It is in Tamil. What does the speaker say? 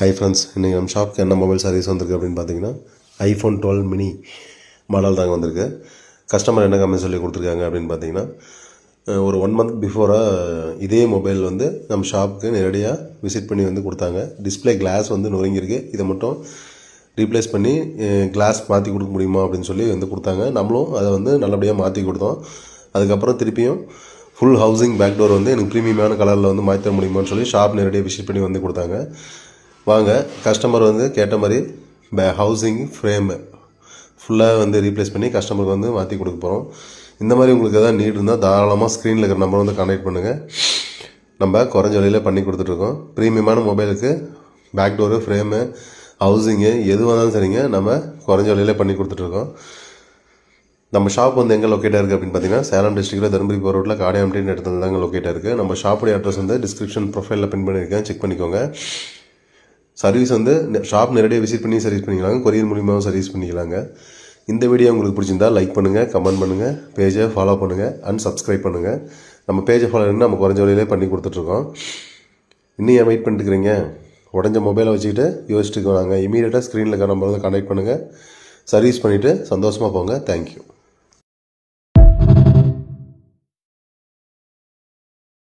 ஹை ஃப்ரெண்ட்ஸ், இன்றைக்கி நம்ம ஷாப்க்கு என்ன மொபைல் சர்வீஸ் வந்திருக்கு அப்படின்னு பார்த்தீங்கன்னா iPhone 12 mini மாடல் தாங்க வந்திருக்கு. கஸ்டமர் என்ன கம்மி சொல்லி கொடுத்துருக்காங்க அப்படின்னு பார்த்தீங்கன்னா, ஒரு 1 month பிஃபோராக இதே மொபைல் வந்து நம்ம ஷாப்புக்கு நேரடியாக விசிட் பண்ணி வந்து கொடுத்தாங்க. டிஸ்பிளே கிளாஸ் வந்து நொறுங்கியிருக்கு, இதை மட்டும் ரீப்ளேஸ் பண்ணி கிளாஸ் மாற்றி கொடுக்க முடியுமா அப்படின்னு சொல்லி வந்து கொடுத்தாங்க. நம்மளும் அதை வந்து நல்லபடியாக மாற்றி கொடுத்தோம். அதுக்கப்புறம் திருப்பியும் ஃபுல் ஹவுசிங் பேக் டோர் வந்து எனக்கு ப்ரீமியமான கலரில் வந்து மாற்ற முடியுமான்னு சொல்லி ஷாப் நேரடியாக விசிட் பண்ணி வந்து கொடுத்தாங்க. வாங்க, கஸ்டமர் வந்து கேட்ட மாதிரி ஹவுசிங் ஃப்ரேமு ஃபுல்லாக வந்து ரீப்ளேஸ் பண்ணி கஸ்டமருக்கு வந்து மாற்றி கொடுக்க போகிறோம். இந்த மாதிரி உங்களுக்கு எதாவது நீட் இருந்தால் தாராளமாக ஸ்க்ரீனில் இருக்கிற நம்பர் வந்து கான்டாக்ட் பண்ணுங்கள். நம்ம குறைஞ்ச விலையில் பண்ணி கொடுத்துட்ருக்கோம். ப்ரீமியமான மொபைலுக்கு பேக் டோரு, ஃப்ரேமு, ஹவுசிங்கு எது வந்தாலும் சரிங்க, நம்ம குறைஞ்ச விலையில் பண்ணி கொடுத்துட்ருக்கோம். நம்ம ஷாப் வந்து எங்கே லொக்கேட்டாக இருக்குது அப்படின்னு பார்த்தீங்கன்னா, சேலம் டிஸ்ட்ரிக்ட்டில் தருமபுரி போகிற ரோட்டில் காடையாம்பட்டின்னு இடத்துல தாங்க லொக்கேட்டாக இருக்குது. நம்ம ஷாப்புடைய அட்ரஸ் வந்து டிஸ்கிரிப்ஷன் ப்ரொஃபைலில் பின் பண்ணியிருக்கேன், செக் பண்ணிக்கோங்க. சர்வீஸ் வந்து ஷாப் நேரடியாக விசிட் பண்ணி சர்வீஸ் பண்ணிக்கலாங்க, கொரியர் மூலியமாகவும் சர்வீஸ் பண்ணிக்கலாங்க. இந்த வீடியோ உங்களுக்கு பிடிச்சிருந்தா லைக் பண்ணுங்கள், கமெண்ட் பண்ணுங்கள், பேஜை ஃபாலோ பண்ணுங்கள் அண்ட் சப்ஸ்கிரைப் பண்ணுங்கள். நம்ம பேஜை ஃபாலோ பண்ணி நம்ம குறைஞ்ச விலையிலே பண்ணி கொடுத்துட்ருக்கோம். இன்னும் ஏன் வெயிட் பண்ணிட்டுருக்கிறீங்க? உடஞ்ச மொபைலை வச்சுக்கிட்டு யோசிச்சுட்டு வாங்க. இமீடியட்டாக ஸ்க்ரீனில் நம்பர் வந்து கான்டாக்ட் பண்ணுங்கள். சர்வீஸ் பண்ணிவிட்டு சந்தோஷமாக போங்க. தேங்க்யூ.